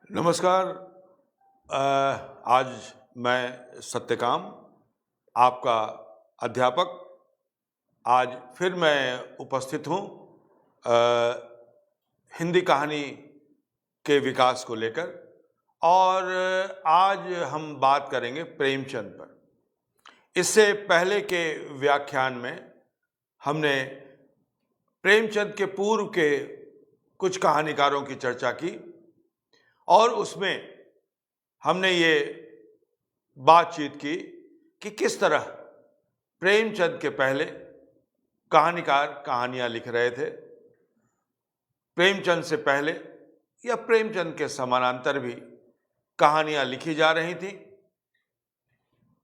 नमस्कार। आज मैं सत्यकाम, आपका अध्यापक, आज फिर मैं उपस्थित हूँ अ, हिंदी कहानी के विकास को लेकर। और आज हम बात करेंगे प्रेमचंद पर। इससे पहले के व्याख्यान में हमने प्रेमचंद के पूर्व के कुछ कहानीकारों की चर्चा की और उसमें हमने ये बातचीत की कि किस तरह प्रेमचंद के पहले कहानीकार कहानियां लिख रहे थे। प्रेमचंद से पहले या प्रेमचंद के समानांतर भी कहानियां लिखी जा रही थी।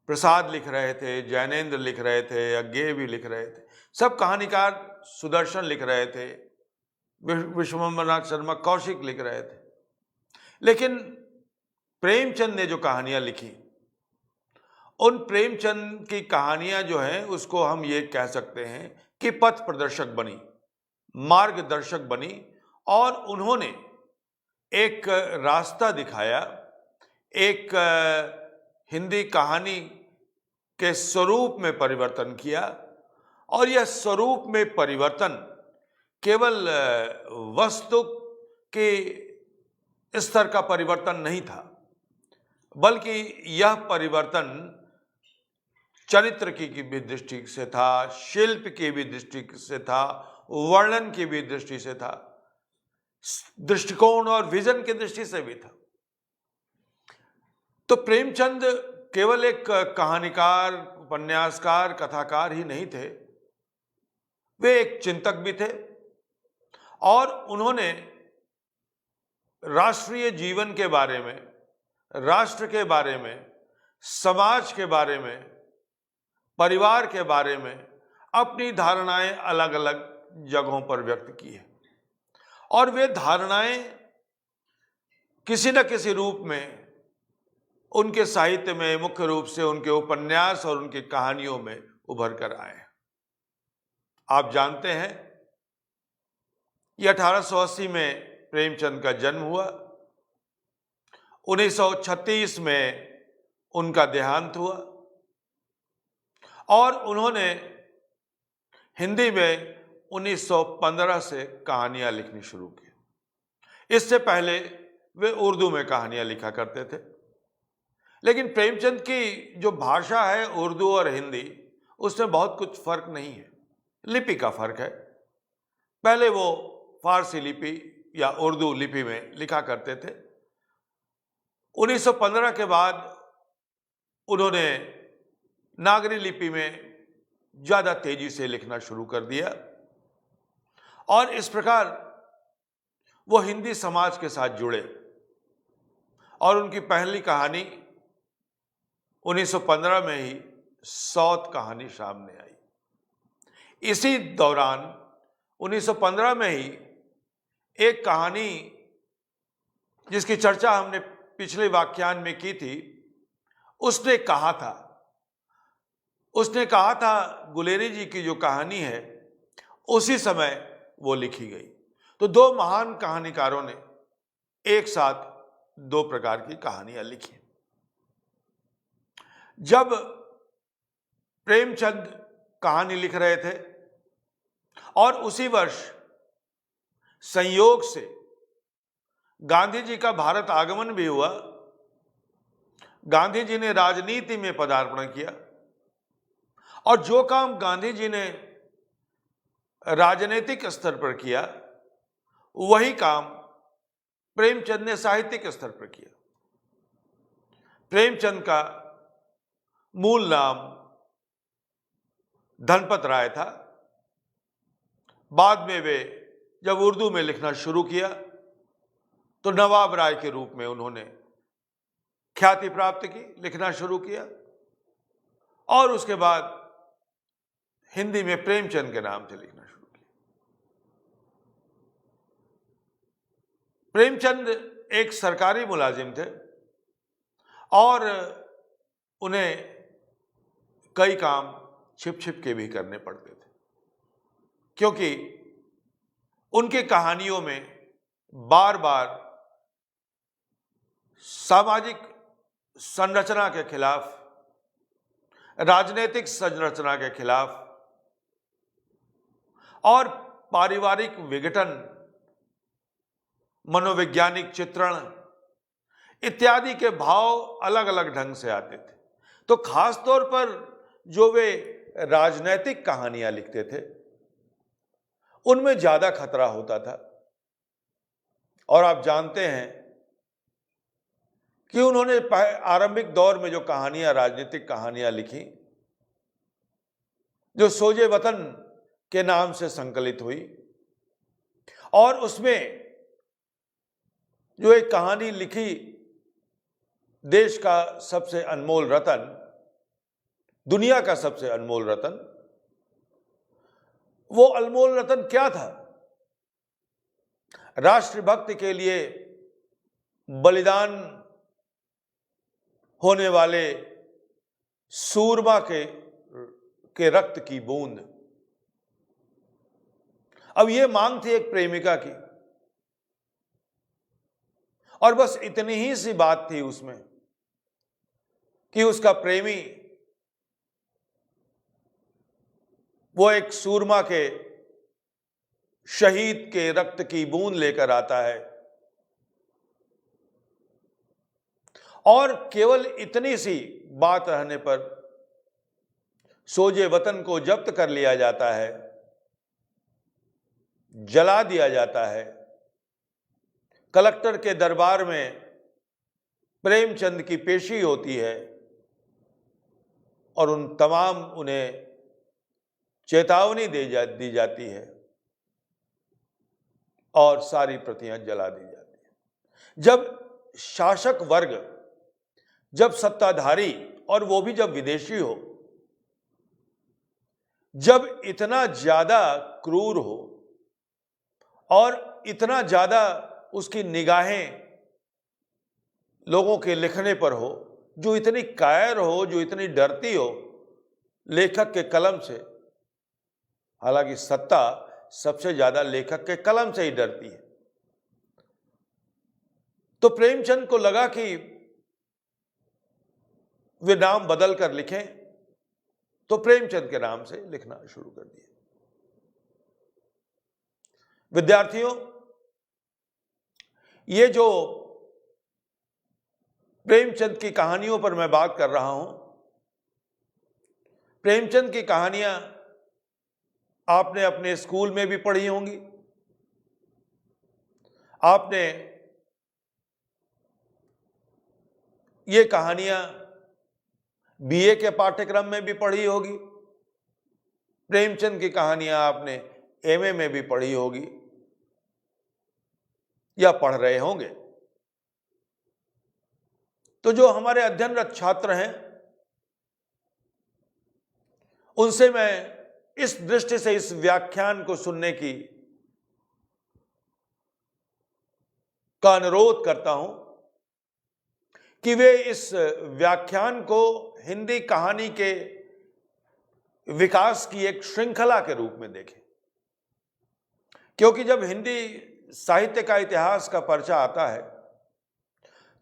प्रसाद लिख रहे थे, जैनेन्द्र लिख रहे थे, अज्ञेय भी लिख रहे थे, सब कहानीकार, सुदर्शन लिख रहे थे, विश्वम्भरनाथ शर्मा कौशिक लिख रहे थे। लेकिन प्रेमचंद ने जो कहानियां लिखी, उन प्रेमचंद की कहानियां जो हैं उसको हम ये कह सकते हैं कि पथ प्रदर्शक बनी, मार्गदर्शक बनी, और उन्होंने एक रास्ता दिखाया, एक हिंदी कहानी के स्वरूप में परिवर्तन किया। और यह स्वरूप में परिवर्तन केवल वस्तु के स्तर का परिवर्तन नहीं था, बल्कि यह परिवर्तन चरित्र की भी दृष्टि से था, शिल्प की भी दृष्टि से था, वर्णन की भी दृष्टि से था, दृष्टिकोण और विजन की दृष्टि से भी था। तो प्रेमचंद केवल एक कहानीकार, उपन्यासकार, कथाकार ही नहीं थे, वे एक चिंतक भी थे। और उन्होंने राष्ट्रीय जीवन के बारे में, राष्ट्र के बारे में, समाज के बारे में, परिवार के बारे में अपनी धारणाएं अलग अलग जगहों पर व्यक्त की है। और वे धारणाएं किसी न किसी रूप में उनके साहित्य में, मुख्य रूप से उनके उपन्यास और उनकी कहानियों में उभर कर आए। आप जानते हैं ये 1880 में प्रेमचंद का जन्म हुआ, 1936 में उनका देहांत हुआ, और उन्होंने हिंदी में 1915 से कहानियां लिखनी शुरू की। इससे पहले वे उर्दू में कहानियां लिखा करते थे। लेकिन प्रेमचंद की जो भाषा है, उर्दू और हिंदी, उसमें बहुत कुछ फर्क नहीं है, लिपि का फर्क है। पहले वो फारसी लिपि या उर्दू लिपि में लिखा करते थे। 1915 के बाद उन्होंने नागरी लिपि में ज्यादा तेजी से लिखना शुरू कर दिया, और इस प्रकार वो हिंदी समाज के साथ जुड़े। और उनकी पहली कहानी 1915 में ही सौत कहानी सामने आई। इसी दौरान 1915 में ही एक कहानी जिसकी चर्चा हमने पिछले व्याख्यान में की थी, उसने कहा था गुलेरी जी की जो कहानी है, उसी समय वो लिखी गई। तो दो महान कहानीकारों ने एक साथ दो प्रकार की कहानियां लिखी। जब प्रेमचंद कहानी लिख रहे थे और उसी वर्ष संयोग से गांधी जी का भारत आगमन भी हुआ, गांधी जी ने राजनीति में पदार्पण किया, और जो काम गांधी जी ने राजनीतिक स्तर पर किया, वही काम प्रेमचंद ने साहित्यिक स्तर पर किया। प्रेमचंद का मूल नाम धनपत राय था। बाद में वे जब उर्दू में लिखना शुरू किया तो नवाब राय के रूप में उन्होंने ख्याति प्राप्त की, लिखना शुरू किया, और उसके बाद हिंदी में प्रेमचंद के नाम से लिखना शुरू किया। प्रेमचंद एक सरकारी मुलाजिम थे और उन्हें कई काम छिप छिप के भी करने पड़ते थे, क्योंकि उनके कहानियों में बार बार सामाजिक संरचना के खिलाफ, राजनीतिक संरचना के खिलाफ और पारिवारिक विघटन, मनोवैज्ञानिक चित्रण इत्यादि के भाव अलग अलग ढंग से आते थे। तो खास तौर पर जो वे राजनैतिक कहानियां लिखते थे उनमें ज्यादा खतरा होता था। और आप जानते हैं कि उन्होंने आरंभिक दौर में जो कहानियां, राजनीतिक कहानियां लिखी, जो सोजे वतन के नाम से संकलित हुई, और उसमें जो एक कहानी लिखी, देश का सबसे अनमोल रतन, दुनिया का सबसे अनमोल रतन, वो अनमोल रतन क्या था? राष्ट्रभक्ति के लिए बलिदान होने वाले सूरमा के रक्त की बूंद। अब यह मांग थी एक प्रेमिका की, और बस इतनी ही सी बात थी उसमें कि उसका प्रेमी वो एक सूरमा के शहीद के रक्त की बूंद लेकर आता है, और केवल इतनी सी बात रहने पर सोजे वतन को जब्त कर लिया जाता है, जला दिया जाता है। कलेक्टर के दरबार में प्रेमचंद की पेशी होती है और उन्हें चेतावनी दी जाती है और सारी प्रतियां जला दी जाती हैं। जब शासक वर्ग, जब सत्ताधारी, और वो भी जब विदेशी हो, जब इतना ज्यादा क्रूर हो और इतना ज्यादा उसकी निगाहें लोगों के लिखने पर हो, जो इतनी कायर हो, जो इतनी डरती हो लेखक के कलम से, हालांकि सत्ता सबसे ज्यादा लेखक के कलम से ही डरती है, तो प्रेमचंद को लगा कि वे नाम बदल कर लिखें, तो प्रेमचंद के नाम से लिखना शुरू कर दिया। विद्यार्थियों, ये जो प्रेमचंद की कहानियों पर मैं बात कर रहा हूं, प्रेमचंद की कहानियां आपने अपने स्कूल में भी पढ़ी होंगी, आपने ये कहानियां बीए के पाठ्यक्रम में भी पढ़ी होगी, प्रेमचंद की कहानियां आपने एमए में भी पढ़ी होगी या पढ़ रहे होंगे। तो जो हमारे अध्ययनरत छात्र हैं, उनसे मैं इस दृष्टि से इस व्याख्यान को सुनने का अनुरोध करता हूं कि वे इस व्याख्यान को हिंदी कहानी के विकास की एक श्रृंखला के रूप में देखें, क्योंकि जब हिंदी साहित्य का इतिहास का पर्चा आता है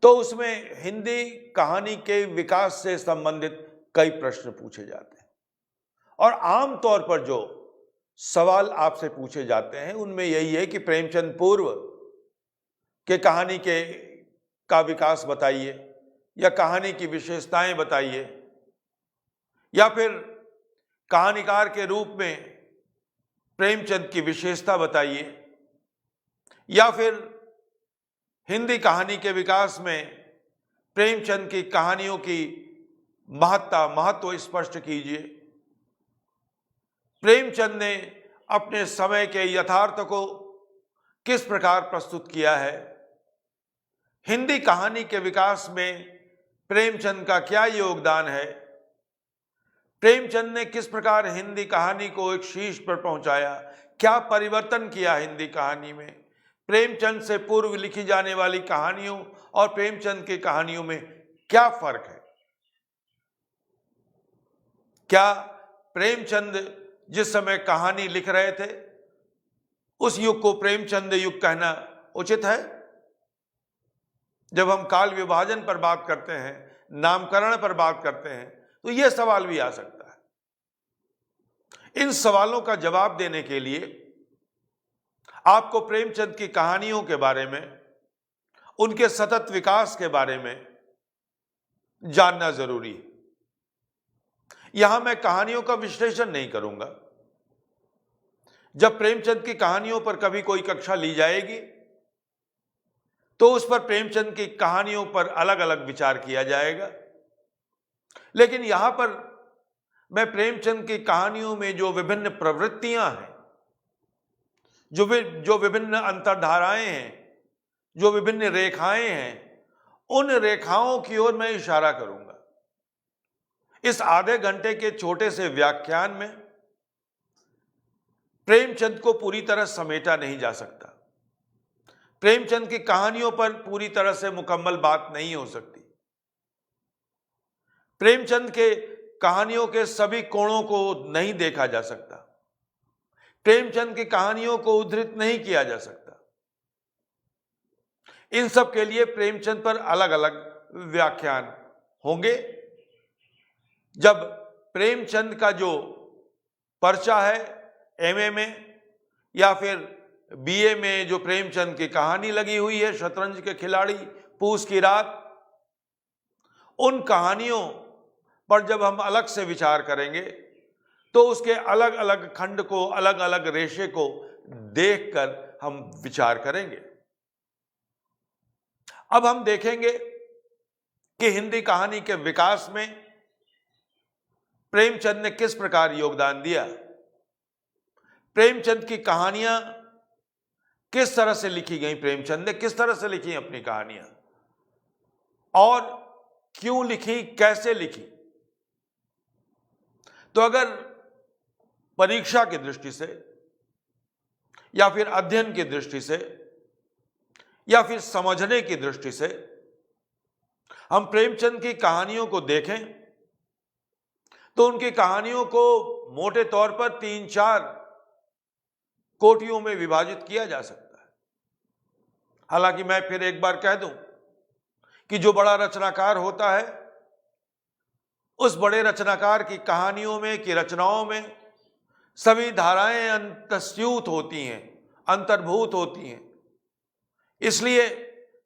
तो उसमें हिंदी कहानी के विकास से संबंधित कई प्रश्न पूछे जाते हैं, और आमतौर पर जो सवाल आपसे पूछे जाते हैं उनमें यही है कि प्रेमचंद पूर्व के कहानी का विकास बताइए, या कहानी की विशेषताएं बताइए, या फिर कहानीकार के रूप में प्रेमचंद की विशेषता बताइए, या फिर हिंदी कहानी के विकास में प्रेमचंद की कहानियों की महत्व स्पष्ट कीजिए। प्रेमचंद ने अपने समय के यथार्थ को किस प्रकार प्रस्तुत किया है, हिंदी कहानी के विकास में प्रेमचंद का क्या योगदान है, प्रेमचंद ने किस प्रकार हिंदी कहानी को एक शीर्ष पर पहुंचाया, क्या परिवर्तन किया हिंदी कहानी में, प्रेमचंद से पूर्व लिखी जाने वाली कहानियों और प्रेमचंद की कहानियों में क्या फर्क है, क्या प्रेमचंद जिस समय कहानी लिख रहे थे उस युग को प्रेमचंद युग कहना उचित है, जब हम काल विभाजन पर बात करते हैं, नामकरण पर बात करते हैं, तो यह सवाल भी आ सकता है। इन सवालों का जवाब देने के लिए आपको प्रेमचंद की कहानियों के बारे में, उनके सतत विकास के बारे में जानना जरूरी है। यहां मैं कहानियों का विश्लेषण नहीं करूंगा। जब प्रेमचंद की कहानियों पर कभी कोई कक्षा ली जाएगी तो उस पर प्रेमचंद की कहानियों पर अलग अलग विचार किया जाएगा। लेकिन यहां पर मैं प्रेमचंद की कहानियों में जो विभिन्न प्रवृत्तियां हैं, जो विभिन्न अंतर्धाराएं हैं, जो विभिन्न रेखाएं हैं, उन रेखाओं की ओर मैं इशारा करूंगा। इस आधे घंटे के छोटे से व्याख्यान में प्रेमचंद को पूरी तरह समेटा नहीं जा सकता। प्रेमचंद की कहानियों पर पूरी तरह से मुकम्मल बात नहीं हो सकती। प्रेमचंद के कहानियों के सभी कोणों को नहीं देखा जा सकता। प्रेमचंद की कहानियों को उद्धृत नहीं किया जा सकता। इन सब के लिए प्रेमचंद पर अलग अलग व्याख्यान होंगे। जब प्रेमचंद का जो पर्चा है एमए में या फिर बीए में, जो प्रेमचंद की कहानी लगी हुई है शतरंज के खिलाड़ी, पूस की रात, उन कहानियों पर जब हम अलग से विचार करेंगे तो उसके अलग अलग खंड को, अलग अलग रेशे को देखकर हम विचार करेंगे। अब हम देखेंगे कि हिंदी कहानी के विकास में प्रेमचंद ने किस प्रकार योगदान दिया। प्रेमचंद की कहानियां किस तरह से लिखी गई, प्रेमचंद ने किस तरह से लिखी अपनी कहानियां, और क्यों लिखी, कैसे लिखी। तो अगर परीक्षा की दृष्टि से या फिर अध्ययन की दृष्टि से या फिर समझने की दृष्टि से हम प्रेमचंद की कहानियों को देखें तो उनकी कहानियों को मोटे तौर पर 3-4 कोटियों में विभाजित किया जा सकता है। हालांकि मैं फिर एक बार कह दूं कि जो बड़ा रचनाकार होता है, उस बड़े रचनाकार की कहानियों में, की रचनाओं में सभी धाराएं अंतस्यूत होती हैं, अंतर्भूत होती हैं। इसलिए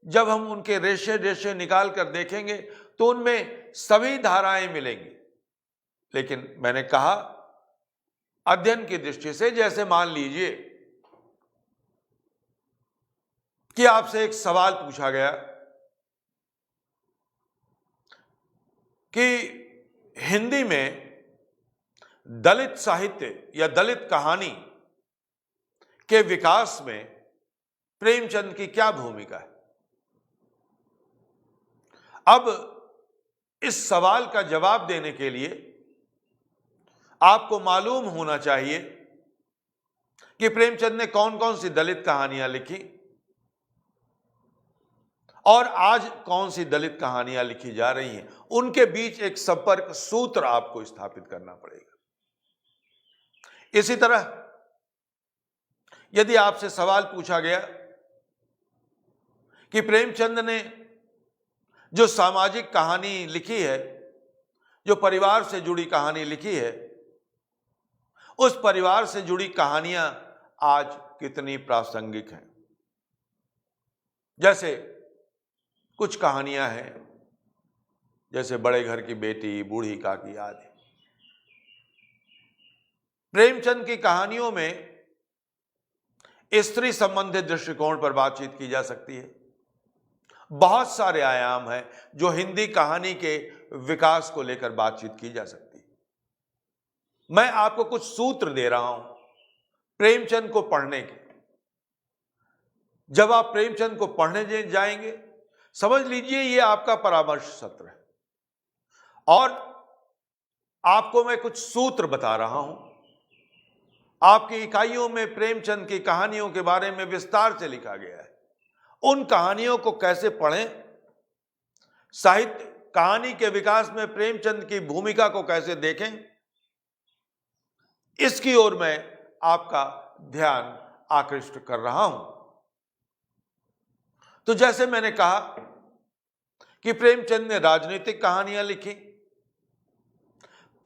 जब हम उनके रेशे रेशे निकाल कर देखेंगे तो उनमें सभी धाराएं मिलेंगी। लेकिन मैंने कहा अध्ययन की दृष्टि से, जैसे मान लीजिए कि आपसे एक सवाल पूछा गया कि हिंदी में दलित साहित्य या दलित कहानी के विकास में प्रेमचंद की क्या भूमिका है। अब इस सवाल का जवाब देने के लिए आपको मालूम होना चाहिए कि प्रेमचंद ने कौन कौन सी दलित कहानियां लिखी और आज कौन सी दलित कहानियां लिखी जा रही हैं। उनके बीच एक संपर्क सूत्र आपको स्थापित करना पड़ेगा। इसी तरह यदि आपसे सवाल पूछा गया कि प्रेमचंद ने जो सामाजिक कहानी लिखी है, जो परिवार से जुड़ी कहानी लिखी है, उस परिवार से जुड़ी कहानियां आज कितनी प्रासंगिक हैं। जैसे कुछ कहानियां हैं, जैसे बड़े घर की बेटी, बूढ़ी काकी आदि। प्रेमचंद की कहानियों में स्त्री संबंधित दृष्टिकोण पर बातचीत की जा सकती है। बहुत सारे आयाम हैं जो हिंदी कहानी के विकास को लेकर बातचीत की जा सकती है। मैं आपको कुछ सूत्र दे रहा हूं प्रेमचंद को पढ़ने के। जब आप प्रेमचंद को पढ़ने जाएंगे, समझ लीजिए ये आपका परामर्श सत्र है और आपको मैं कुछ सूत्र बता रहा हूं। आपकी इकाइयों में प्रेमचंद की कहानियों के बारे में विस्तार से लिखा गया है। उन कहानियों को कैसे पढ़ें, साहित्य कहानी के विकास में प्रेमचंद की भूमिका को कैसे देखें, इसकी ओर मैं आपका ध्यान आकृष्ट कर रहा हूं। तो जैसे मैंने कहा कि प्रेमचंद ने राजनीतिक कहानियां लिखी,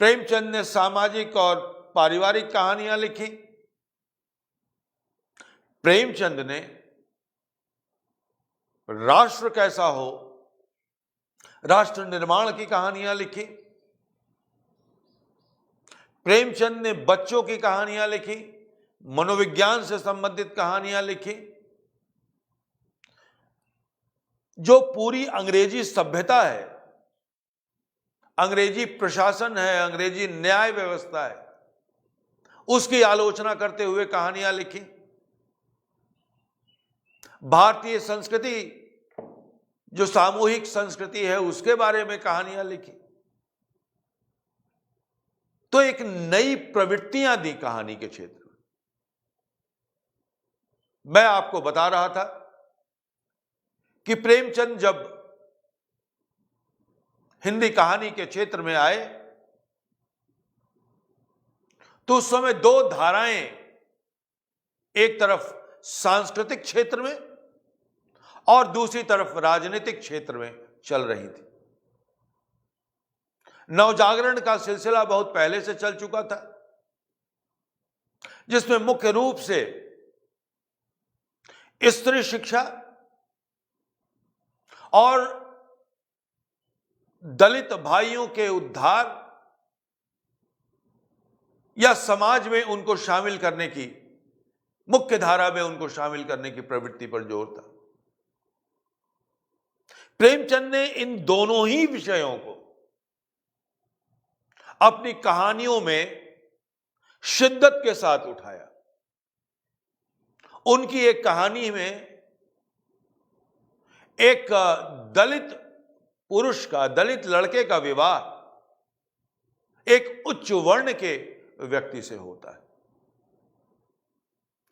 प्रेमचंद ने सामाजिक और पारिवारिक कहानियां लिखी, प्रेमचंद ने राष्ट्र कैसा हो, राष्ट्र निर्माण की कहानियां लिखी, प्रेमचंद ने बच्चों की कहानियां लिखी, मनोविज्ञान से संबंधित कहानियां लिखी। जो पूरी अंग्रेजी सभ्यता है, अंग्रेजी प्रशासन है, अंग्रेजी न्याय व्यवस्था है, उसकी आलोचना करते हुए कहानियां लिखी। भारतीय संस्कृति, जो सामूहिक संस्कृति है, उसके बारे में कहानियां लिखी। तो एक नई प्रवृत्तियां दी कहानी के क्षेत्र में। मैं आपको बता रहा था कि प्रेमचंद जब हिंदी कहानी के क्षेत्र में आए तो उस समय दो धाराएं एक तरफ सांस्कृतिक क्षेत्र में और दूसरी तरफ राजनीतिक क्षेत्र में चल रही थी। नवजागरण का सिलसिला बहुत पहले से चल चुका था, जिसमें मुख्य रूप से स्त्री शिक्षा और दलित भाइयों के उद्धार या समाज में उनको शामिल करने की, मुख्य धारा में उनको शामिल करने की प्रवृत्ति पर जोर था। प्रेमचंद ने इन दोनों ही विषयों को अपनी कहानियों में शिद्दत के साथ उठाया। उनकी एक कहानी में एक दलित पुरुष का, दलित लड़के का विवाह एक उच्च वर्ण के व्यक्ति से होता है,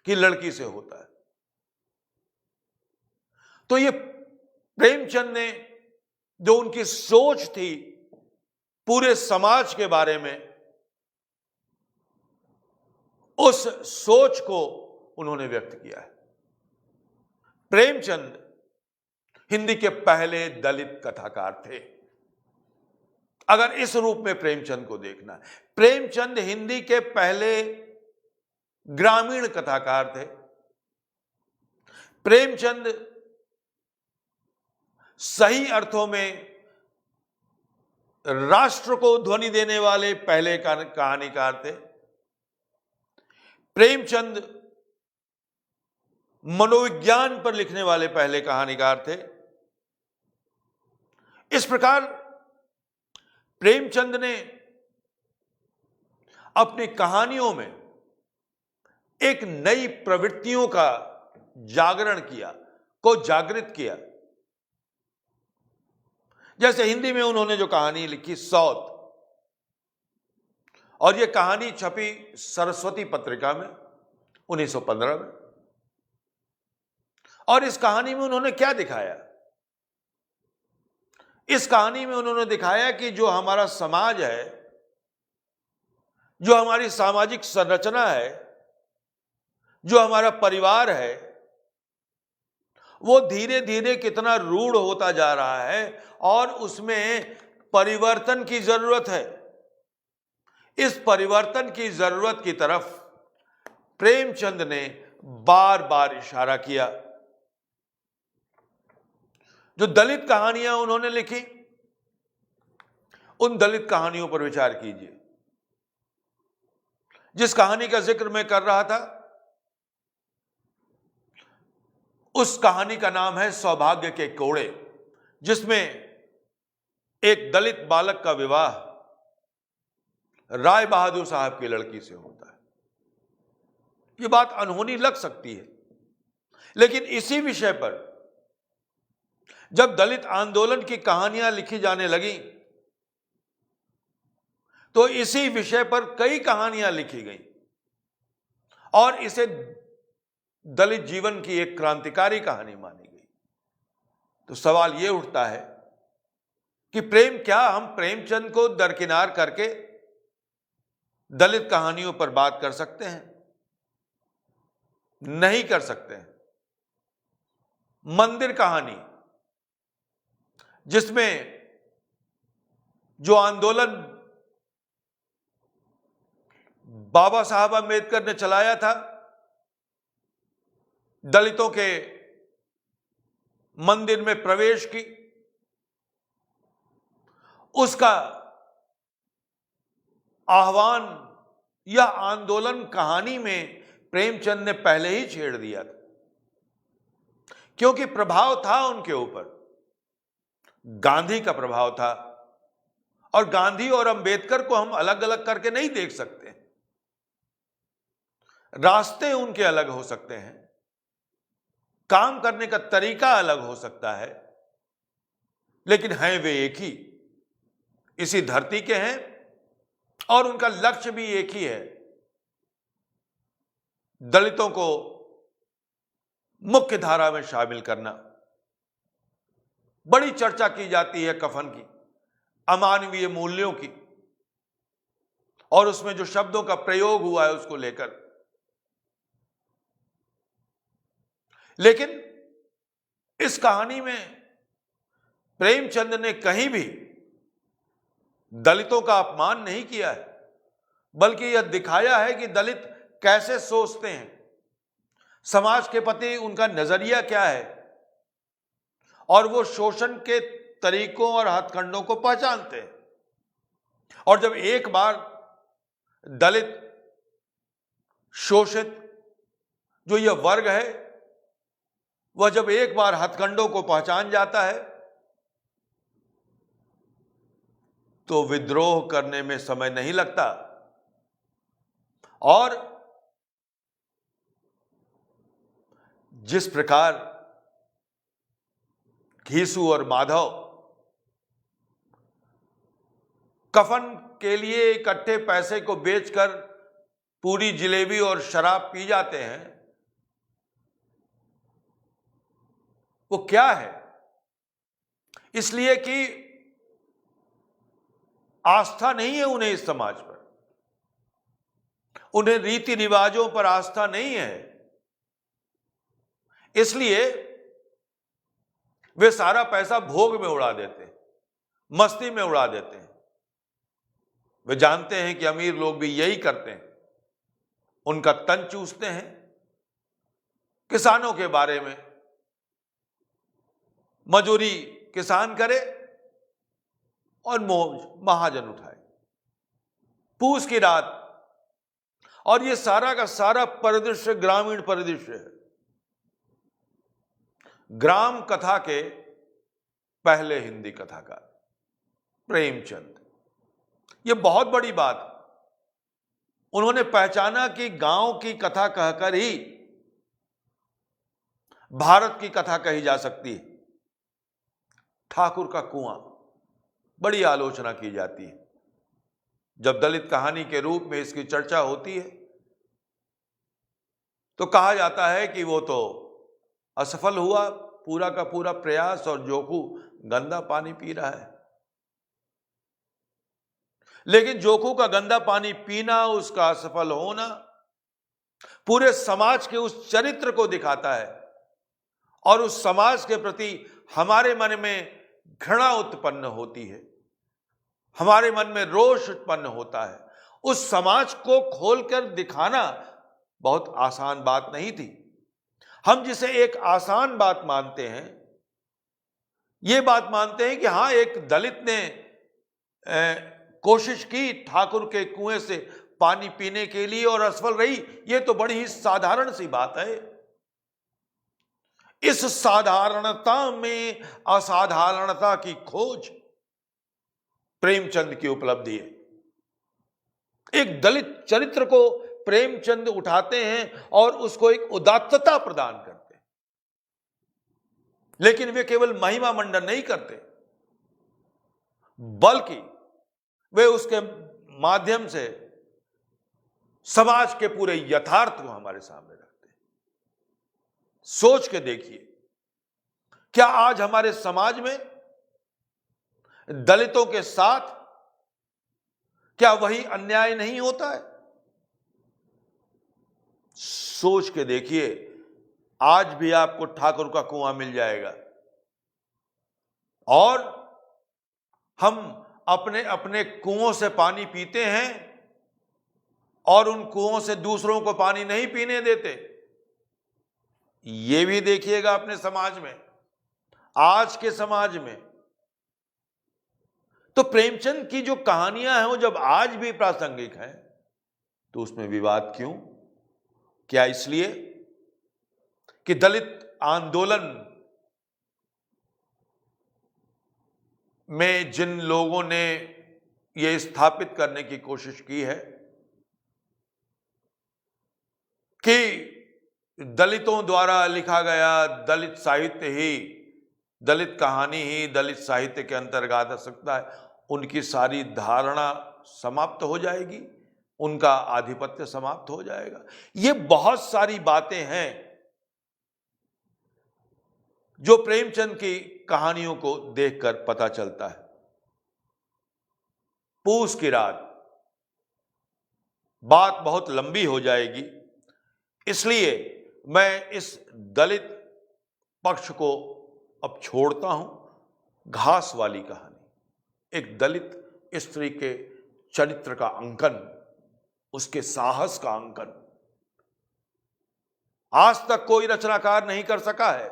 कि लड़की से होता है। तो ये प्रेमचंद ने जो उनकी सोच थी पूरे समाज के बारे में, उस सोच को उन्होंने व्यक्त किया है। प्रेमचंद हिंदी के पहले दलित कथाकार थे, अगर इस रूप में प्रेमचंद को देखना है। प्रेमचंद हिंदी के पहले ग्रामीण कथाकार थे। प्रेमचंद सही अर्थों में राष्ट्र को ध्वनि देने वाले पहले कहानीकार थे। प्रेमचंद मनोविज्ञान पर लिखने वाले पहले कहानीकार थे। इस प्रकार प्रेमचंद ने अपनी कहानियों में एक नई प्रवृत्तियों का जागरण किया, को जागृत किया। जैसे हिंदी में उन्होंने जो कहानी लिखी सौत, और यह कहानी छपी सरस्वती पत्रिका में 1915 में। और इस कहानी में उन्होंने क्या दिखाया? इस कहानी में उन्होंने दिखाया कि जो हमारा समाज है, जो हमारी सामाजिक संरचना है, जो हमारा परिवार है, वो धीरे धीरे कितना रूढ़ होता जा रहा है और उसमें परिवर्तन की जरूरत है। इस परिवर्तन की जरूरत की तरफ प्रेमचंद ने बार बार इशारा किया। जो दलित कहानियां उन्होंने लिखी, उन दलित कहानियों पर विचार कीजिए। जिस कहानी का जिक्र मैं कर रहा था, उस कहानी का नाम है सौभाग्य के कोड़े, जिसमें एक दलित बालक का विवाह राय बहादुर साहब की लड़की से होता है। यह बात अनहोनी लग सकती है, लेकिन इसी विषय पर जब दलित आंदोलन की कहानियां लिखी जाने लगी, तो इसी विषय पर कई कहानियां लिखी गई और इसे दलित जीवन की एक क्रांतिकारी कहानी मानी गई। तो सवाल यह उठता है कि क्या हम प्रेमचंद को दरकिनार करके दलित कहानियों पर बात कर सकते हैं? नहीं कर सकते हैं। मंदिर कहानी, जिसमें जो आंदोलन बाबा साहब अम्बेडकर ने चलाया था, दलितों के मंदिर में प्रवेश की, उसका आह्वान या आंदोलन कहानी में प्रेमचंद ने पहले ही छेड़ दिया था, क्योंकि प्रभाव था उनके ऊपर, गांधी का प्रभाव था। और गांधी और अंबेडकर को हम अलग अलग करके नहीं देख सकते, रास्ते उनके अलग हो सकते हैं, काम करने का तरीका अलग हो सकता है, लेकिन हैं वे एक ही, इसी धरती के हैं, और उनका लक्ष्य भी एक ही है, दलितों को मुख्य धारा में शामिल करना। बड़ी चर्चा की जाती है कफन की, अमानवीय मूल्यों की, और उसमें जो शब्दों का प्रयोग हुआ है उसको लेकर, लेकिन इस कहानी में प्रेमचंद ने कहीं भी दलितों का अपमान नहीं किया है, बल्कि यह दिखाया है कि दलित कैसे सोचते हैं, समाज के प्रति उनका नजरिया क्या है, और वो शोषण के तरीकों और हथकंडों को पहचानते हैं। और जब एक बार दलित शोषित जो यह वर्ग है, वह जब एक बार हथकंडों को पहचान जाता है तो विद्रोह करने में समय नहीं लगता, और जिस प्रकार घीसू और माधव कफन के लिए इकट्ठे पैसे को बेचकर पूरी जलेबी और शराब पी जाते हैं, वो क्या है? इसलिए कि आस्था नहीं है उन्हें इस समाज पर, उन्हें रीति रिवाजों पर आस्था नहीं है, इसलिए वे सारा पैसा भोग में उड़ा देते हैं, मस्ती में उड़ा देते हैं। वे जानते हैं कि अमीर लोग भी यही करते हैं, उनका तन चूसते हैं, किसानों के बारे में, मजूरी किसान करे और मौज महाजन उठाए, पूस की रात। और ये सारा का सारा परिदृश्य ग्रामीण परिदृश्य है। ग्राम कथा के पहले हिंदी कथाकार प्रेमचंद, ये बहुत बड़ी बात, उन्होंने पहचाना कि गांव की कथा कहकर ही भारत की कथा कही जा सकती है। ठाकुर का कुआं, बड़ी आलोचना की जाती है। जब दलित कहानी के रूप में इसकी चर्चा होती है तो कहा जाता है कि वो तो असफल हुआ, पूरा का पूरा प्रयास, और जोकू गंदा पानी पी रहा है। लेकिन जोकू का गंदा पानी पीना, उसका असफल होना, पूरे समाज के उस चरित्र को दिखाता है, और उस समाज के प्रति हमारे मन में घृणा उत्पन्न होती है, हमारे मन में रोष उत्पन्न होता है। उस समाज को खोलकर दिखाना बहुत आसान बात नहीं थी। हम जिसे एक आसान बात मानते हैं, यह बात मानते हैं कि हां, एक दलित ने कोशिश की ठाकुर के कुएं से पानी पीने के लिए और असफल रही, यह तो बड़ी ही साधारण सी बात है। इस साधारणता में असाधारणता की खोज प्रेमचंद की उपलब्धि है। एक दलित चरित्र को प्रेमचंद उठाते हैं और उसको एक उदात्तता प्रदान करते हैं, लेकिन वे केवल महिमा मंडन नहीं करते, बल्कि वे उसके माध्यम से समाज के पूरे यथार्थ को हमारे सामने रखते हैं। सोच के देखिए, क्या आज हमारे समाज में दलितों के साथ क्या वही अन्याय नहीं होता है? सोच के देखिए, आज भी आपको ठाकुर का कुआं मिल जाएगा, और हम अपने अपने कुओं से पानी पीते हैं और उन कुओं से दूसरों को पानी नहीं पीने देते। ये भी देखिएगा अपने समाज में, आज के समाज में। तो प्रेमचंद की जो कहानियां हैं वो जब आज भी प्रासंगिक हैं तो उसमें विवाद क्यों? क्या इसलिए कि दलित आंदोलन में जिन लोगों ने यह स्थापित करने की कोशिश की है कि दलितों द्वारा लिखा गया दलित साहित्य ही, दलित कहानी ही दलित साहित्य के अंतर्गत आ सकता है, उनकी सारी धारणा समाप्त हो जाएगी, उनका आधिपत्य समाप्त हो जाएगा। ये बहुत सारी बातें हैं जो प्रेमचंद की कहानियों को देखकर पता चलता है। पूस की रात, बात बहुत लंबी हो जाएगी, इसलिए मैं इस दलित पक्ष को अब छोड़ता हूं। घास वाली कहानी, एक दलित स्त्री के चरित्र का अंकन, उसके साहस का अंकन आज तक कोई रचनाकार नहीं कर सका है।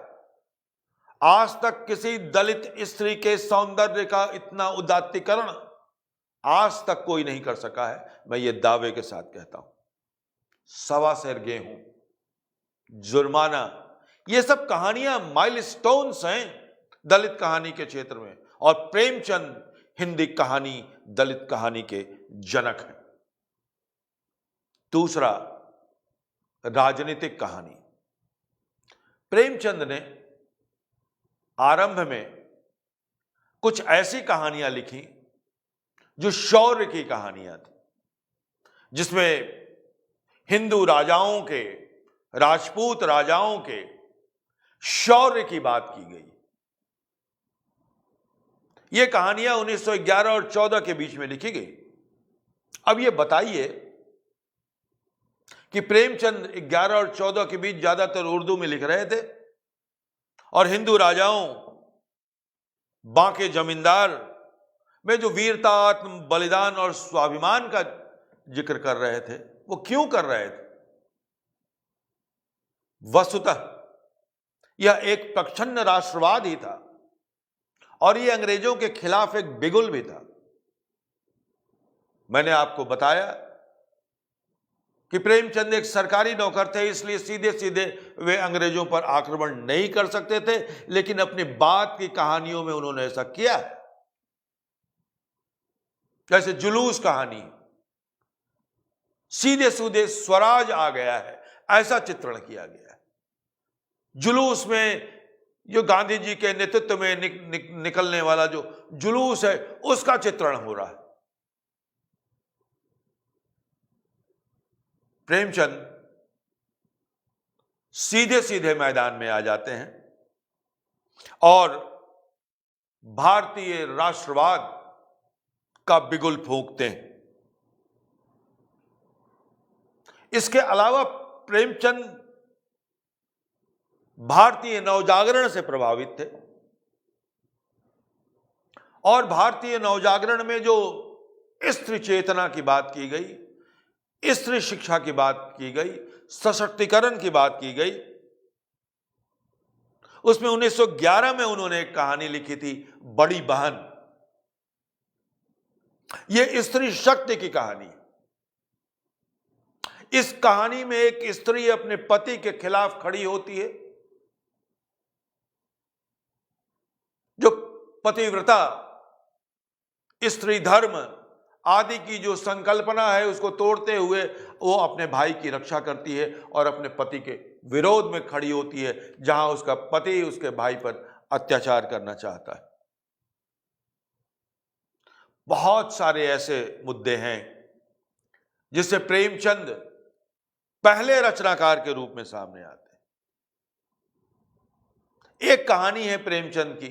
आज तक किसी दलित स्त्री के सौंदर्य का इतना उदात्तीकरण आज तक कोई नहीं कर सका है। मैं ये दावे के साथ कहता हूं। 1.25 सेर गेहूं, जुर्माना, ये सब कहानियां माइलस्टोन्स हैं दलित कहानी के क्षेत्र में, और प्रेमचंद हिंदी कहानी, दलित कहानी के जनक हैं। दूसरा, राजनीतिक कहानी। प्रेमचंद ने आरंभ में कुछ ऐसी कहानियां लिखी जो शौर्य की कहानियां थी, जिसमें हिंदू राजाओं के, राजपूत राजाओं के शौर्य की बात की गई। ये कहानियां 1911 और 14 के बीच में लिखी गई। अब ये बताइए कि प्रेमचंद 11 और 14 के बीच ज्यादातर उर्दू में लिख रहे थे और हिंदू राजाओं, बांके जमींदार में जो वीरता, आत्म बलिदान और स्वाभिमान का जिक्र कर रहे थे, वो क्यों कर रहे थे? वस्तुतः यह एक प्रच्छन्न राष्ट्रवाद ही था और यह अंग्रेजों के खिलाफ एक बिगुल भी था। मैंने आपको बताया कि प्रेमचंद एक सरकारी नौकर थे, इसलिए सीधे सीधे वे अंग्रेजों पर आक्रमण नहीं कर सकते थे, लेकिन अपनी बात की कहानियों में उन्होंने ऐसा किया। जैसे जुलूस कहानी, सीधे सीधे स्वराज आ गया है, ऐसा चित्रण किया गया है। जुलूस में जो गांधी जी के नेतृत्व में निकलने वाला जो जुलूस है, उसका चित्रण हो रहा है। प्रेमचंद सीधे सीधे मैदान में आ जाते हैं और भारतीय राष्ट्रवाद का बिगुल फूंकते हैं। इसके अलावा प्रेमचंद भारतीय नवजागरण से प्रभावित थे और भारतीय नवजागरण में जो स्त्री चेतना की बात की गई, स्त्री शिक्षा की बात की गई, सशक्तिकरण की बात की गई, उसमें 1911 में उन्होंने एक कहानी लिखी थी, बड़ी बहन। यह स्त्री शक्ति की कहानी। इस कहानी में एक स्त्री अपने पति के खिलाफ खड़ी होती है, जो पतिव्रता, स्त्री धर्म आदि की जो संकल्पना है उसको तोड़ते हुए वो अपने भाई की रक्षा करती है और अपने पति के विरोध में खड़ी होती है, जहां उसका पति उसके भाई पर अत्याचार करना चाहता है। बहुत सारे ऐसे मुद्दे हैं जिससे प्रेमचंद पहले रचनाकार के रूप में सामने आते हैं। एक कहानी है प्रेमचंद की,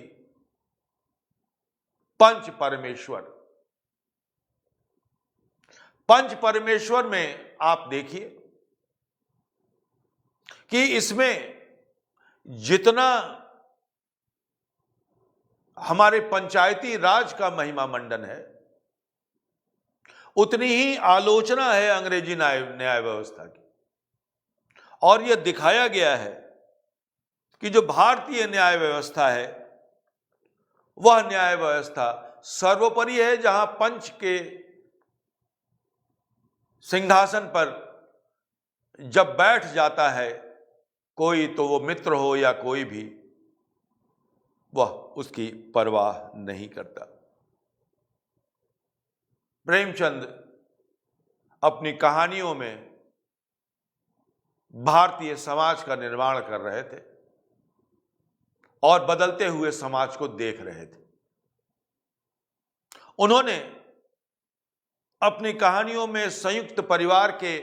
पंच परमेश्वर। पंच परमेश्वर में आप देखिए कि इसमें जितना हमारे पंचायती राज का महिमा मंडन है, उतनी ही आलोचना है अंग्रेजी न्याय व्यवस्था की। और यह दिखाया गया है कि जो भारतीय न्याय व्यवस्था है वह न्याय व्यवस्था सर्वोपरि है, जहां पंच के सिंहासन पर जब बैठ जाता है कोई, तो वो मित्र हो या कोई भी, वह उसकी परवाह नहीं करता। प्रेमचंद अपनी कहानियों में भारतीय समाज का निर्माण कर रहे थे और बदलते हुए समाज को देख रहे थे। उन्होंने अपनी कहानियों में संयुक्त परिवार के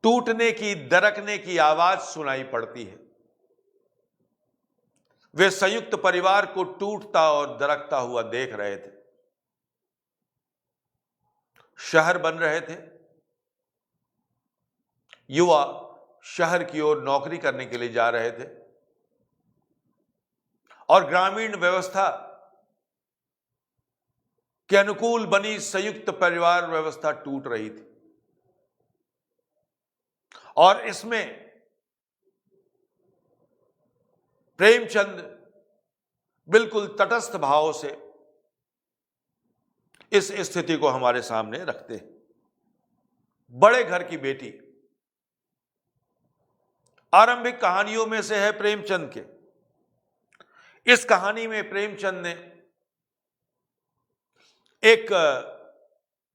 टूटने की, दरकने की आवाज सुनाई पड़ती है। वे संयुक्त परिवार को टूटता और दरकता हुआ देख रहे थे। शहर बन रहे थे, युवा शहर की ओर नौकरी करने के लिए जा रहे थे और ग्रामीण व्यवस्था के अनुकूल बनी संयुक्त परिवार व्यवस्था टूट रही थी। और इसमें प्रेमचंद बिल्कुल तटस्थ भाव से इस स्थिति को हमारे सामने रखते हैं। बड़े घर की बेटी आरंभिक कहानियों में से है प्रेमचंद के। इस कहानी में प्रेमचंद ने एक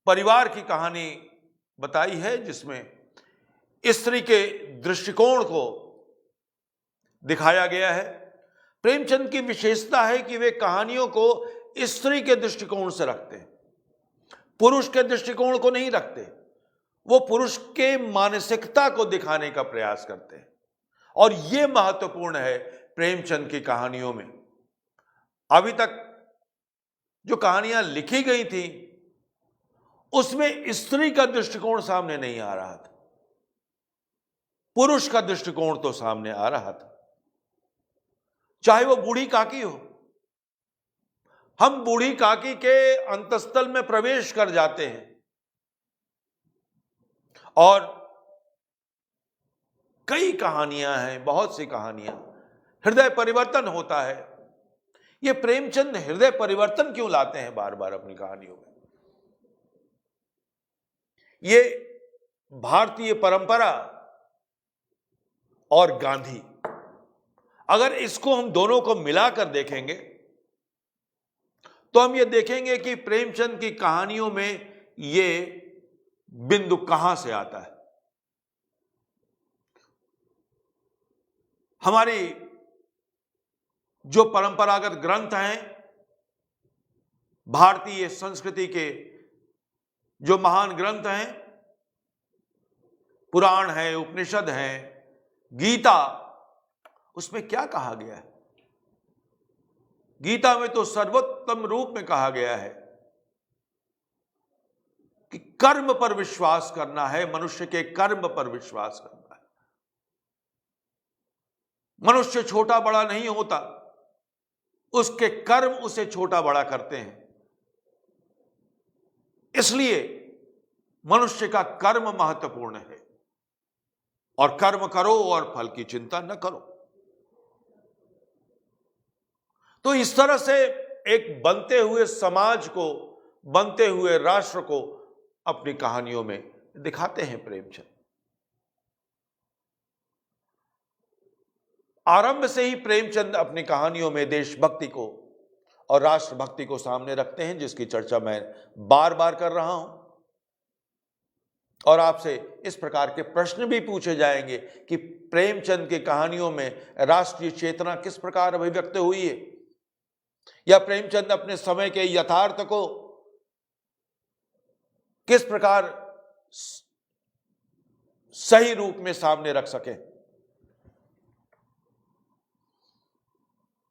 परिवार की कहानी बताई है जिसमें स्त्री के दृष्टिकोण को दिखाया गया है। प्रेमचंद की विशेषता है कि वे कहानियों को स्त्री के दृष्टिकोण से रखते हैं, पुरुष के दृष्टिकोण को नहीं रखते। वो पुरुष के मानसिकता को दिखाने का प्रयास करते हैं और यह महत्वपूर्ण है प्रेमचंद की कहानियों में। अभी तक जो कहानियां लिखी गई थी उसमें स्त्री का दृष्टिकोण सामने नहीं आ रहा था, पुरुष का दृष्टिकोण तो सामने आ रहा था। चाहे वो बूढ़ी काकी हो, हम बूढ़ी काकी के अंतस्थल में प्रवेश कर जाते हैं और कई कहानियां हैं, बहुत सी कहानियां, हृदय परिवर्तन होता है। ये प्रेमचंद हृदय परिवर्तन क्यों लाते हैं बार बार अपनी कहानियों में? ये भारतीय परंपरा और गांधी, अगर इसको हम दोनों को मिलाकर देखेंगे तो हम ये देखेंगे कि प्रेमचंद की कहानियों में ये बिंदु कहां से आता है। हमारी जो परंपरागत ग्रंथ हैं, भारतीय संस्कृति के जो महान ग्रंथ हैं, पुराण है, उपनिषद है, गीता, उसमें क्या कहा गया है? गीता में तो सर्वोत्तम रूप में कहा गया है कि कर्म पर विश्वास करना है, मनुष्य के कर्म पर विश्वास करना है। मनुष्य छोटा बड़ा नहीं होता, उसके कर्म उसे छोटा बड़ा करते हैं। इसलिए मनुष्य का कर्म महत्वपूर्ण है और कर्म करो और फल की चिंता न करो। तो इस तरह से एक बनते हुए समाज को, बनते हुए राष्ट्र को अपनी कहानियों में दिखाते हैं प्रेमचंद। आरंभ से ही प्रेमचंद अपनी कहानियों में देशभक्ति को और राष्ट्रभक्ति को सामने रखते हैं, जिसकी चर्चा मैं बार बार कर रहा हूं। और आपसे इस प्रकार के प्रश्न भी पूछे जाएंगे कि प्रेमचंद की कहानियों में राष्ट्रीय चेतना किस प्रकार अभिव्यक्त हुई है, या प्रेमचंद अपने समय के यथार्थ को किस प्रकार सही रूप में सामने रख सके।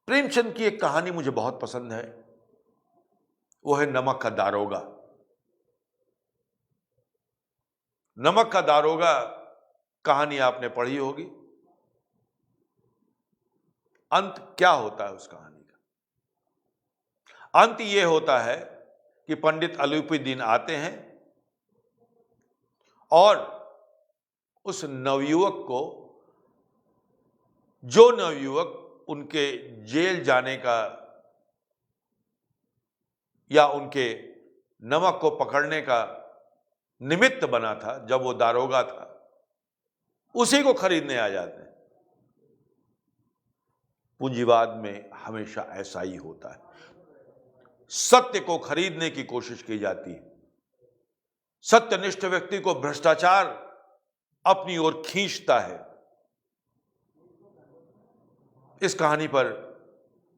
प्रेमचंद की एक कहानी मुझे बहुत पसंद है, वो है नमक का दारोगा। नमक का दारोगा कहानी आपने पढ़ी होगी। अंत क्या होता है उस कहानी का? अंत यह होता है कि पंडित अलूपुद्दीन आते हैं और उस नवयुवक को, जो नवयुवक उनके जेल जाने का या उनके नमक को पकड़ने का निमित्त बना था जब वो दारोगा था, उसी को खरीदने आ जाते हैं। पूंजीवाद में हमेशा ऐसा ही होता है, सत्य को खरीदने की कोशिश की जाती है। सत्यनिष्ठ व्यक्ति को भ्रष्टाचार अपनी ओर खींचता है। इस कहानी पर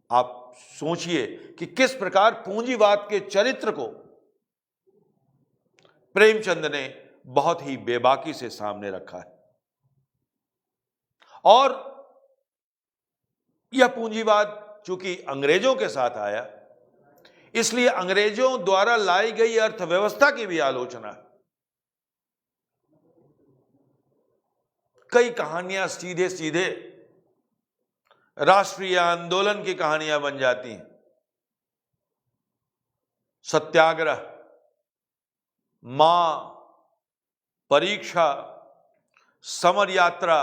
आप सोचिए कि किस प्रकार पूंजीवाद के चरित्र को प्रेमचंद ने बहुत ही बेबाकी से सामने रखा है। और यह पूंजीवाद चूंकि अंग्रेजों के साथ आया, इसलिए अंग्रेजों द्वारा लाई गई अर्थव्यवस्था की भी आलोचना है। कई कहानियां सीधे सीधे राष्ट्रीय आंदोलन की कहानियां बन जाती हैं। सत्याग्रह, मां, परीक्षा, समर यात्रा,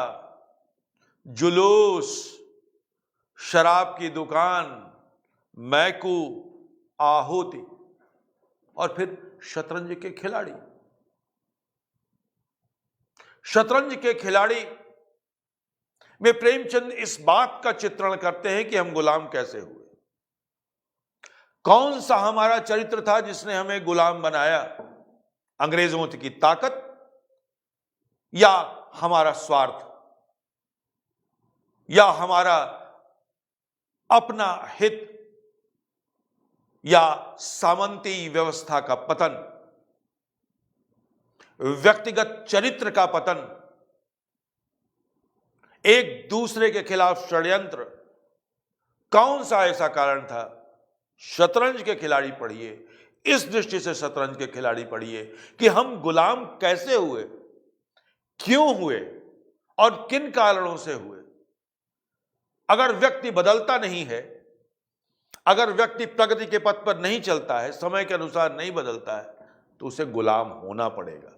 जुलूस, शराब की दुकान, मैकू, आहुति और फिर शतरंज के खिलाड़ी। शतरंज के खिलाड़ी में प्रेमचंद इस बात का चित्रण करते हैं कि हम गुलाम कैसे हुए। कौन सा हमारा चरित्र था जिसने हमें गुलाम बनाया? अंग्रेजों की ताकत या हमारा स्वार्थ या हमारा अपना हित या सामंती व्यवस्था का पतन, व्यक्तिगत चरित्र का पतन, एक दूसरे के खिलाफ षड्यंत्र? कौन सा ऐसा कारण था? शतरंज के खिलाड़ी पढ़िए, इस दृष्टि से शतरंज के खिलाड़ी पढ़िए कि हम गुलाम कैसे हुए, क्यों हुए और किन कारणों से हुए। अगर व्यक्ति बदलता नहीं है, अगर व्यक्ति प्रगति के पथ पर नहीं चलता है, समय के अनुसार नहीं बदलता है, तो उसे गुलाम होना पड़ेगा।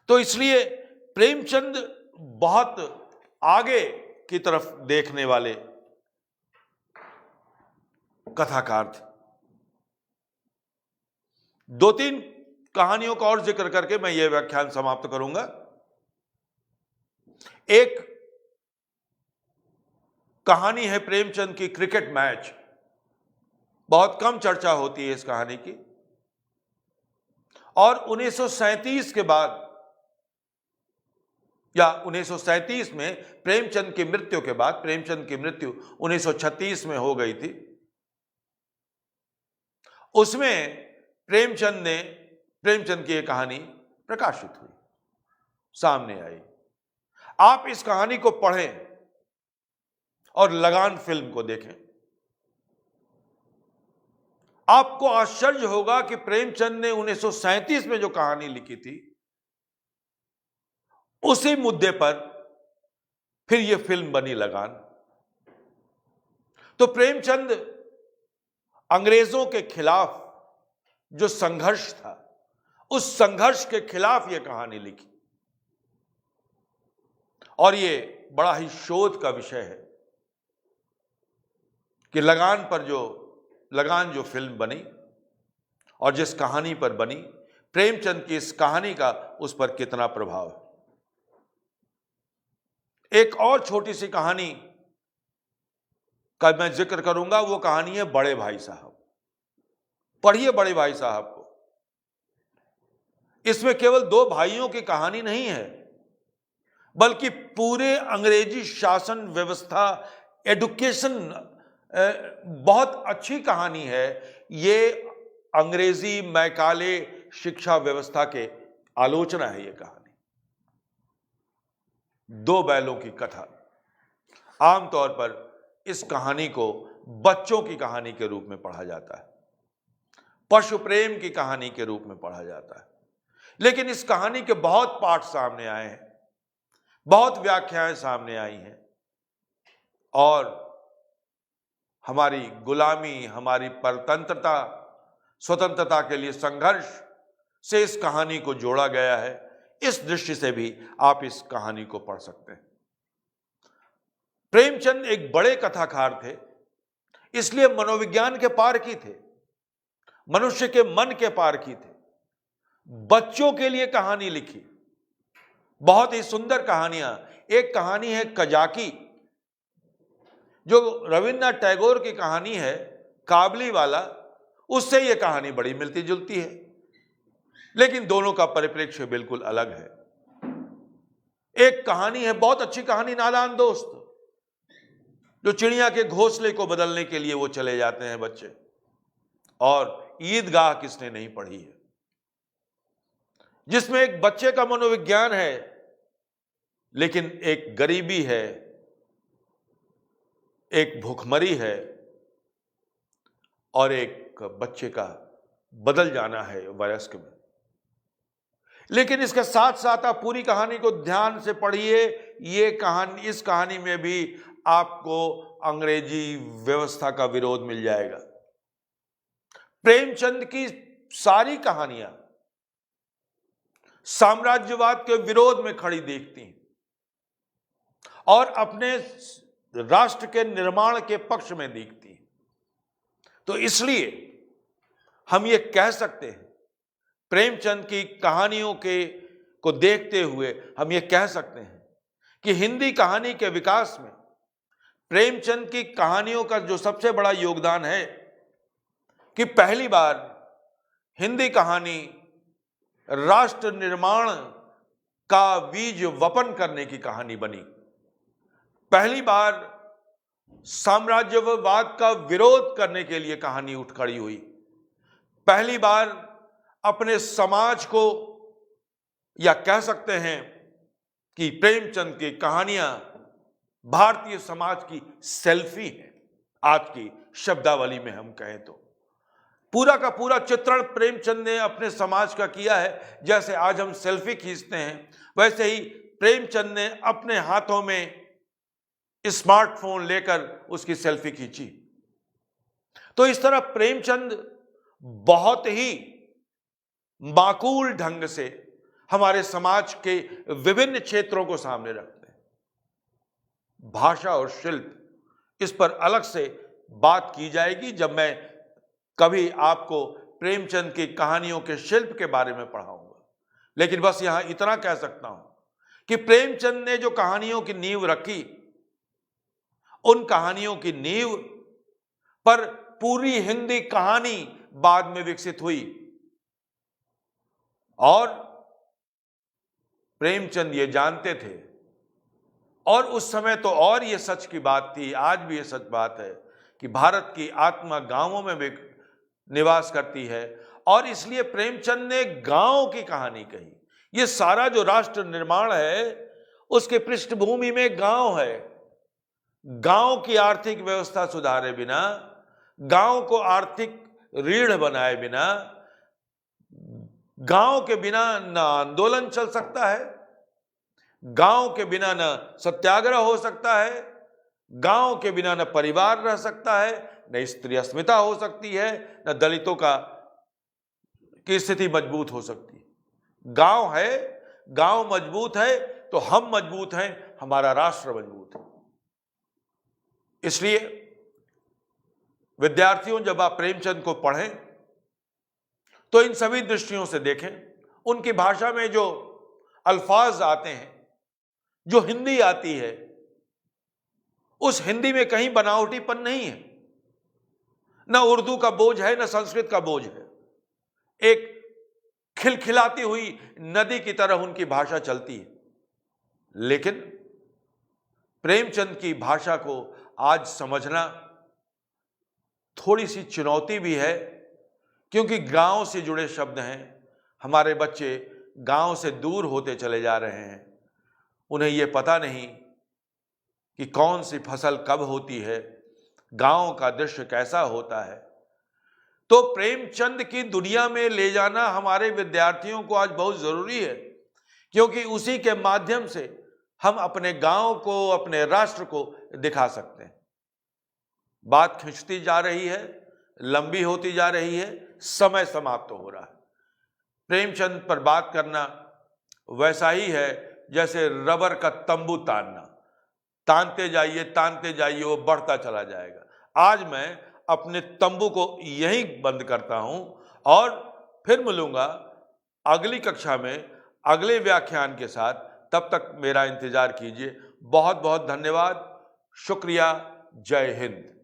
तो इसलिए प्रेमचंद बहुत आगे की तरफ देखने वाले कथाकार थे। दो तीन कहानियों का और जिक्र करके मैं यह व्याख्यान समाप्त करूंगा। एक कहानी है प्रेमचंद की क्रिकेट मैच, बहुत कम चर्चा होती है इस कहानी की। और 1937 के बाद या 1937 में प्रेमचंद की मृत्यु के बाद, प्रेमचंद की मृत्यु 1936 में हो गई थी, उसमें प्रेमचंद की यह कहानी प्रकाशित हुई, सामने आई। आप इस कहानी को पढ़ें और लगान फिल्म को देखें। आपको आश्चर्य होगा कि प्रेमचंद ने 1937 में जो कहानी लिखी थी, उसी मुद्दे पर फिर यह फिल्म बनी लगान। तो प्रेमचंद अंग्रेजों के खिलाफ जो संघर्ष था, उस संघर्ष के खिलाफ यह कहानी लिखी। और यह बड़ा ही शोध का विषय है कि लगान जो फिल्म बनी और जिस कहानी पर बनी, प्रेमचंद की इस कहानी का उस पर कितना प्रभाव है। एक और छोटी सी कहानी का मैं जिक्र करूंगा, वो कहानी है बड़े भाई साहब। पढ़िए बड़े भाई साहब को। इसमें केवल दो भाइयों की कहानी नहीं है, बल्कि पूरे अंग्रेजी शासन व्यवस्था, एडुकेशन, बहुत अच्छी कहानी है। ये अंग्रेजी मैकाले शिक्षा व्यवस्था के आलोचना है ये कहानी। दो बैलों की कथा। आमतौर पर इस कहानी को बच्चों की कहानी के रूप में पढ़ा जाता है, पशु प्रेम की कहानी के रूप में पढ़ा जाता है। लेकिन इस कहानी के बहुत पाठ सामने आए हैं, बहुत व्याख्याएं सामने आई हैं। और हमारी गुलामी, हमारी परतंत्रता, स्वतंत्रता के लिए संघर्ष से इस कहानी को जोड़ा गया है। इस दृष्टि से भी आप इस कहानी को पढ़ सकते हैं। प्रेमचंद एक बड़े कथाकार थे, इसलिए मनोविज्ञान के पार की थे, मनुष्य के मन के पार की थे। बच्चों के लिए कहानी लिखी, बहुत ही सुंदर कहानियां। एक कहानी है कजाकी, जो रविन्द्रनाथ टैगोर की कहानी है, काबली वाला, उससे यह कहानी बड़ी मिलती जुलती है, लेकिन दोनों का परिप्रेक्ष्य बिल्कुल अलग है। एक कहानी है, बहुत अच्छी कहानी, नादान दोस्त, जो चिड़िया के घोंसले को बदलने के लिए वो चले जाते हैं बच्चे, और ईदगाह किसने नहीं पढ़ी है, जिसमें एक बच्चे का मनोविज्ञान है, लेकिन एक गरीबी है, एक भूखमरी है, और एक बच्चे का बदल जाना है वयस्क में। लेकिन इसके साथ साथ आप पूरी कहानी को ध्यान से पढ़िए। ये कहानी, इस कहानी में भी आपको अंग्रेजी व्यवस्था का विरोध मिल जाएगा। प्रेमचंद की सारी कहानियां साम्राज्यवाद के विरोध में खड़ी दिखती हैं और अपने राष्ट्र के निर्माण के पक्ष में दिखती हैं। तो इसलिए हम ये कह सकते हैं, प्रेमचंद की कहानियों को देखते हुए हम ये कह सकते हैं कि हिंदी कहानी के विकास में प्रेमचंद की कहानियों का जो सबसे बड़ा योगदान है कि पहली बार हिंदी कहानी राष्ट्र निर्माण का बीज वपन करने की कहानी बनी। पहली बार साम्राज्यवाद का विरोध करने के लिए कहानी उठ खड़ी हुई। पहली बार अपने समाज को, या कह सकते हैं कि प्रेमचंद की कहानियां भारतीय समाज की सेल्फी है। आज की शब्दावली में हम कहें तो पूरा का पूरा चित्रण प्रेमचंद ने अपने समाज का किया है। जैसे आज हम सेल्फी खींचते हैं, वैसे ही प्रेमचंद ने अपने हाथों में स्मार्टफोन लेकर उसकी सेल्फी खींची। तो इस तरह प्रेमचंद बहुत ही माकूल ढंग से हमारे समाज के विभिन्न क्षेत्रों को सामने रखते हैं। भाषा और शिल्प, इस पर अलग से बात की जाएगी जब मैं कभी आपको प्रेमचंद की कहानियों के शिल्प के बारे में पढ़ाऊंगा। लेकिन बस यहां इतना कह सकता हूं कि प्रेमचंद ने जो कहानियों की नींव रखी, उन कहानियों की नींव पर पूरी हिंदी कहानी बाद में विकसित हुई। और प्रेमचंद ये जानते थे, और उस समय तो और ये सच की बात थी, आज भी ये सच बात है कि भारत की आत्मा गांवों में भी निवास करती है, और इसलिए प्रेमचंद ने गांव की कहानी कही। ये सारा जो राष्ट्र निर्माण है, उसके पृष्ठभूमि में गांव है। गांव की आर्थिक व्यवस्था सुधारे बिना, गांव को आर्थिक रीढ़ बनाए बिना, गांव के बिना न आंदोलन चल सकता है, गांव के बिना न सत्याग्रह हो सकता है, गांव के बिना न परिवार रह सकता है, न स्त्री अस्मिता हो सकती है, न दलितों की स्थिति मजबूत हो सकती है। गांव है, गांव मजबूत है तो हम मजबूत हैं, हमारा राष्ट्र मजबूत है। इसलिए विद्यार्थियों, जब आप प्रेमचंद को पढ़ें तो इन सभी दृष्टियों से देखें। उनकी भाषा में जो अल्फाज आते हैं, जो हिंदी आती है, उस हिंदी में कहीं बनावटीपन नहीं है। न उर्दू का बोझ है, न संस्कृत का बोझ है। एक खिलखिलाती हुई नदी की तरह उनकी भाषा चलती है। लेकिन प्रेमचंद की भाषा को आज समझना थोड़ी सी चुनौती भी है, क्योंकि गांव से जुड़े शब्द हैं। हमारे बच्चे गांव से दूर होते चले जा रहे हैं। उन्हें यह पता नहीं कि कौन सी फसल कब होती है, गांव का दृश्य कैसा होता है। तो प्रेमचंद की दुनिया में ले जाना हमारे विद्यार्थियों को आज बहुत जरूरी है, क्योंकि उसी के माध्यम से हम अपने गांव को, अपने राष्ट्र को दिखा सकते हैं। बात खिंचती जा रही है, लंबी होती जा रही है, समय समाप्त हो रहा है। प्रेमचंद पर बात करना वैसा ही है जैसे रबर का तंबू तानना, तानते जाइए, वो बढ़ता चला जाएगा। आज मैं अपने तंबू को यहीं बंद करता हूं और फिर मिलूंगा अगली कक्षा में अगले व्याख्यान के साथ। तब तक मेरा इंतजार कीजिए। बहुत बहुत धन्यवाद, शुक्रिया, जय हिंद।